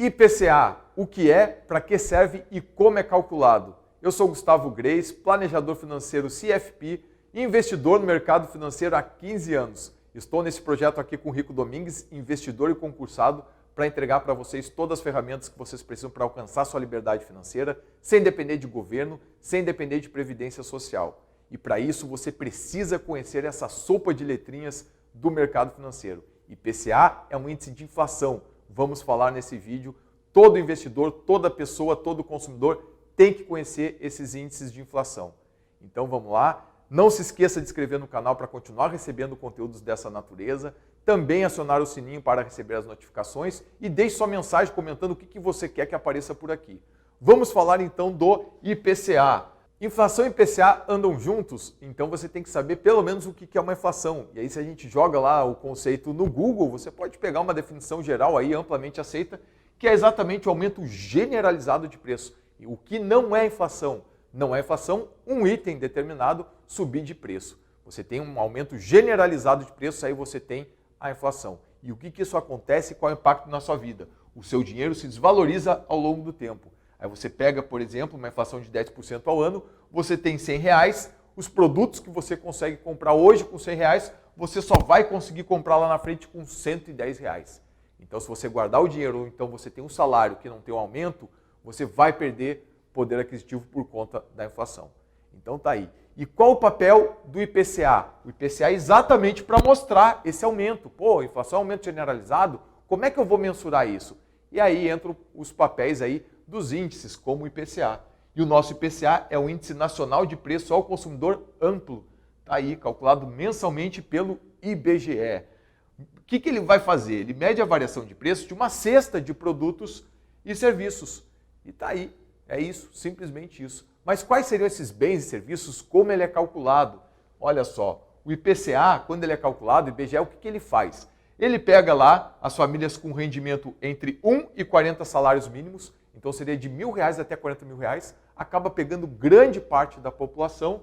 IPCA, o que é, para que serve e como é calculado. Eu sou Gustavo Greis, planejador financeiro CFP e investidor no mercado financeiro há 15 anos. Estou nesse projeto aqui com o Rico Domingues, investidor e concursado, para entregar para vocês todas as ferramentas que vocês precisam para alcançar sua liberdade financeira, sem depender de governo, sem depender de previdência social. E para isso você precisa conhecer essa sopa de letrinhas do mercado financeiro. IPCA é um índice de inflação. Vamos falar nesse vídeo. Todo investidor, toda pessoa, todo consumidor tem que conhecer esses índices de inflação. Então vamos lá. Não se esqueça de se inscrever no canal para continuar recebendo conteúdos dessa natureza. Também acionar o sininho para receber as notificações e deixe sua mensagem comentando o que você quer que apareça por aqui. Vamos falar então do IPCA. Inflação e IPCA andam juntos, então você tem que saber pelo menos o que é uma inflação. E aí se a gente joga lá o conceito no Google, você pode pegar uma definição geral aí amplamente aceita, que é exatamente o aumento generalizado de preço. E o que não é inflação? Não é inflação um item determinado subir de preço. Você tem um aumento generalizado de preço, aí você tem a inflação. E o que isso acontece e qual é o impacto na sua vida? O seu dinheiro se desvaloriza ao longo do tempo. Aí você pega, por exemplo, uma inflação de 10% ao ano, você tem R$100, os produtos que você consegue comprar hoje com R$100, você só vai conseguir comprar lá na frente com R$110. Então se você guardar o dinheiro ou então você tem um salário que não tem um aumento, você vai perder poder aquisitivo por conta da inflação. Então tá aí. E qual o papel do IPCA? O IPCA é exatamente para mostrar esse aumento. Pô, a inflação é um aumento generalizado, como é que eu vou mensurar isso? E aí entram os papéis aí dos índices, como o IPCA. E o nosso IPCA é o Índice Nacional de Preço ao Consumidor Amplo. Está aí, calculado mensalmente pelo IBGE. O que ele vai fazer? Ele mede a variação de preço de uma cesta de produtos e serviços. E está aí, é isso, simplesmente isso. Mas quais seriam esses bens e serviços? Como ele é calculado? Olha só, o IPCA, quando ele é calculado, o IBGE, o que ele faz? Ele pega lá as famílias com rendimento entre 1 e 40 salários mínimos, então seria de R$1.000 até R$40.000, acaba pegando grande parte da população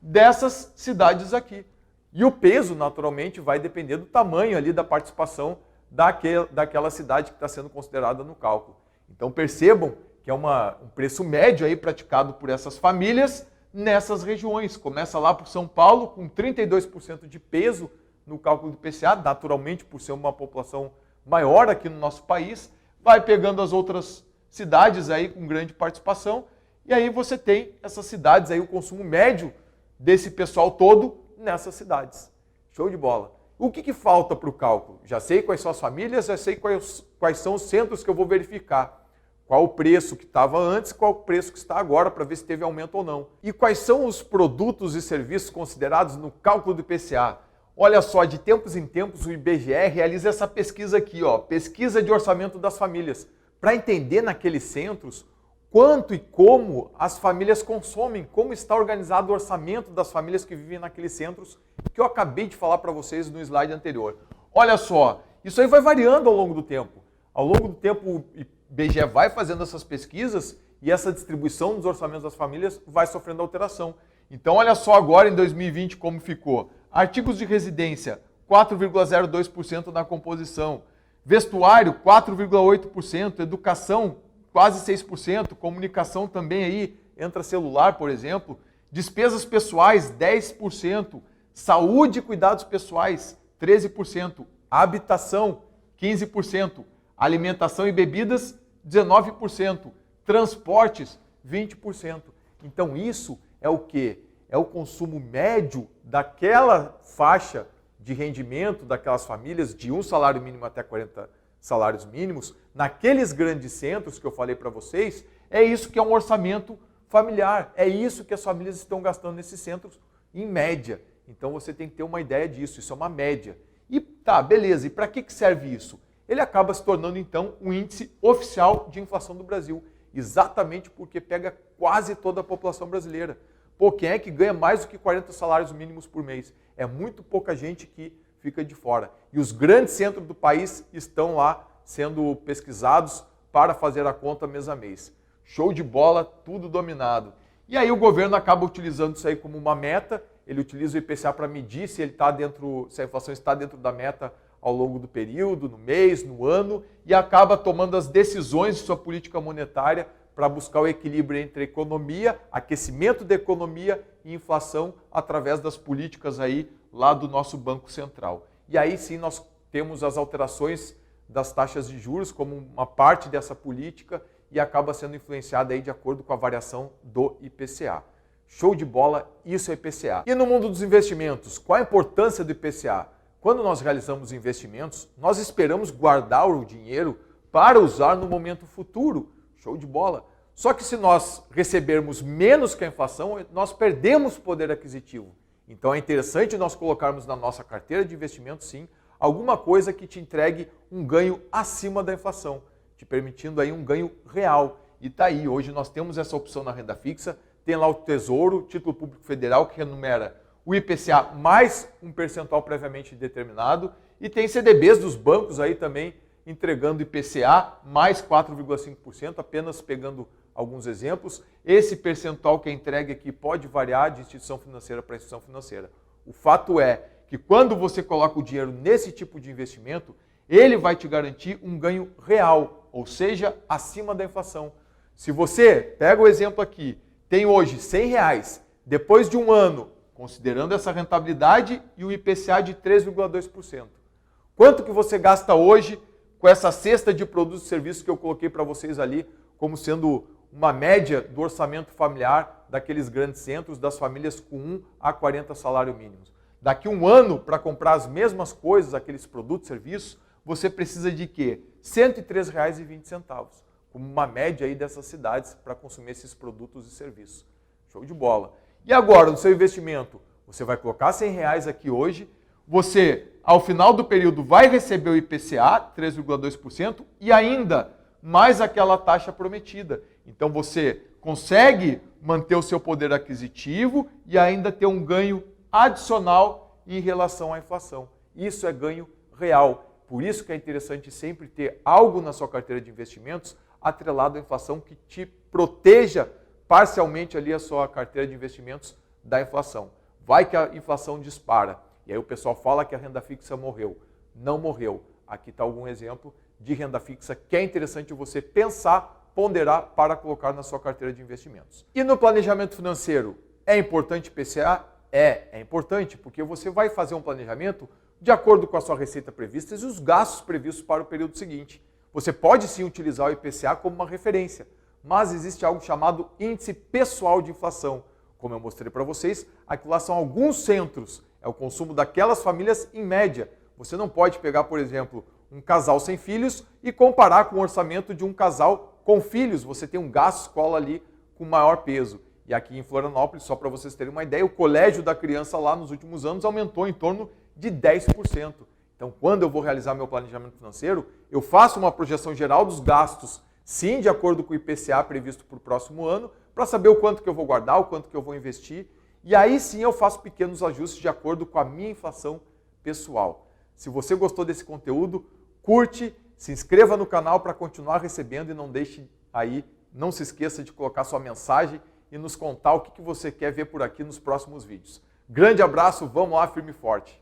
dessas cidades aqui. E o peso, naturalmente, vai depender do tamanho ali da participação daquela cidade que está sendo considerada no cálculo. Então percebam que é um preço médio aí praticado por essas famílias nessas regiões. Começa lá por São Paulo, com 32% de peso no cálculo do IPCA, naturalmente por ser uma população maior aqui no nosso país, vai pegando as outras cidades aí com grande participação, e aí você tem essas cidades aí, o consumo médio desse pessoal todo nessas cidades. Show de bola. O que falta para o cálculo? Já sei quais são as famílias, já sei quais são os centros que eu vou verificar. Qual o preço que estava antes, qual o preço que está agora, para ver se teve aumento ou não. E quais são os produtos e serviços considerados no cálculo do IPCA? Olha só, de tempos em tempos o IBGE realiza essa pesquisa aqui, ó, pesquisa de orçamento das famílias, para entender naqueles centros quanto e como as famílias consomem, como está organizado o orçamento das famílias que vivem naqueles centros, que eu acabei de falar para vocês no slide anterior. Olha só, isso aí vai variando ao longo do tempo. Ao longo do tempo o IBGE vai fazendo essas pesquisas e essa distribuição dos orçamentos das famílias vai sofrendo alteração. Então olha só agora em 2020 como ficou. Artigos de residência, 4,02% na composição. Vestuário, 4,8%. Educação, quase 6%. Comunicação também aí, entra celular, por exemplo. Despesas pessoais, 10%. Saúde e cuidados pessoais, 13%. Habitação, 15%. Alimentação e bebidas, 19%. Transportes, 20%. Então isso é o quê? É o consumo médio daquela faixa de rendimento daquelas famílias de um salário mínimo até 40 salários mínimos, naqueles grandes centros que eu falei para vocês, é isso que é um orçamento familiar, é isso que as famílias estão gastando nesses centros em média. Então você tem que ter uma ideia disso, isso é uma média. E tá, beleza, e para que serve isso? Ele acaba se tornando então um índice oficial de inflação do Brasil, exatamente porque pega quase toda a população brasileira. Pô, quem é que ganha mais do que 40 salários mínimos por mês? É muito pouca gente que fica de fora. E os grandes centros do país estão lá sendo pesquisados para fazer a conta mês a mês. Show de bola, tudo dominado. E aí o governo acaba utilizando isso aí como uma meta, ele utiliza o IPCA para medir se ele está dentro, se a inflação está dentro da meta ao longo do período, no mês, no ano, e acaba tomando as decisões de sua política monetária para buscar o equilíbrio entre economia, aquecimento da economia e inflação através das políticas aí lá do nosso Banco Central. E aí sim nós temos as alterações das taxas de juros como uma parte dessa política e acaba sendo influenciada aí de acordo com a variação do IPCA. Show de bola, isso é IPCA. E no mundo dos investimentos, qual a importância do IPCA? Quando nós realizamos investimentos, nós esperamos guardar o dinheiro para usar no momento futuro. Show de bola. Só que se nós recebermos menos que a inflação, nós perdemos poder aquisitivo. Então é interessante nós colocarmos na nossa carteira de investimentos, sim, alguma coisa que te entregue um ganho acima da inflação, te permitindo aí um ganho real. E tá aí, hoje nós temos essa opção na renda fixa, tem lá o Tesouro, Título Público Federal, que renumera o IPCA mais um percentual previamente determinado, e tem CDBs dos bancos aí também entregando IPCA mais 4,5%, apenas pegando alguns exemplos. Esse percentual que é entregue aqui pode variar de instituição financeira para instituição financeira. O fato é que quando você coloca o dinheiro nesse tipo de investimento, ele vai te garantir um ganho real, ou seja, acima da inflação. Se você, pega o exemplo aqui, tem hoje R$100, depois de um ano, considerando essa rentabilidade e o IPCA de 3,2%. Quanto que você gasta hoje com essa cesta de produtos e serviços que eu coloquei para vocês ali, como sendo uma média do orçamento familiar daqueles grandes centros, das famílias com 1 a 40 salários mínimos? Daqui a um ano, para comprar as mesmas coisas, aqueles produtos e serviços, você precisa de quê? R$ 103,20, como uma média aí dessas cidades para consumir esses produtos e serviços. Show de bola. E agora, no seu investimento, você vai colocar R$100 aqui hoje, você, ao final do período, vai receber o IPCA, 3,2%, e ainda mais aquela taxa prometida. Então você consegue manter o seu poder aquisitivo e ainda ter um ganho adicional em relação à inflação. Isso é ganho real. Por isso que é interessante sempre ter algo na sua carteira de investimentos atrelado à inflação que te proteja parcialmente ali a sua carteira de investimentos da inflação. Vai que a inflação dispara e aí o pessoal fala que a renda fixa morreu. Não morreu. Aqui está algum exemplo de renda fixa que é interessante você pensar, ponderar para colocar na sua carteira de investimentos. E no planejamento financeiro, é importante IPCA? É importante porque você vai fazer um planejamento de acordo com a sua receita prevista e os gastos previstos para o período seguinte. Você pode sim utilizar o IPCA como uma referência, mas existe algo chamado índice pessoal de inflação. Como eu mostrei para vocês, aqui lá são alguns centros, é o consumo daquelas famílias em média. Você não pode pegar, por exemplo, um casal sem filhos e comparar com o orçamento de um casal com filhos. Você tem um gasto escola ali com maior peso. E aqui em Florianópolis, só para vocês terem uma ideia, o colégio da criança lá nos últimos anos aumentou em torno de 10%. Então, quando eu vou realizar meu planejamento financeiro, eu faço uma projeção geral dos gastos, sim, de acordo com o IPCA previsto para o próximo ano, para saber o quanto que eu vou guardar, o quanto que eu vou investir. E aí sim eu faço pequenos ajustes de acordo com a minha inflação pessoal. Se você gostou desse conteúdo, curte, se inscreva no canal para continuar recebendo e não deixe aí, não se esqueça de colocar sua mensagem e nos contar o que você quer ver por aqui nos próximos vídeos. Grande abraço, vamos lá, firme e forte!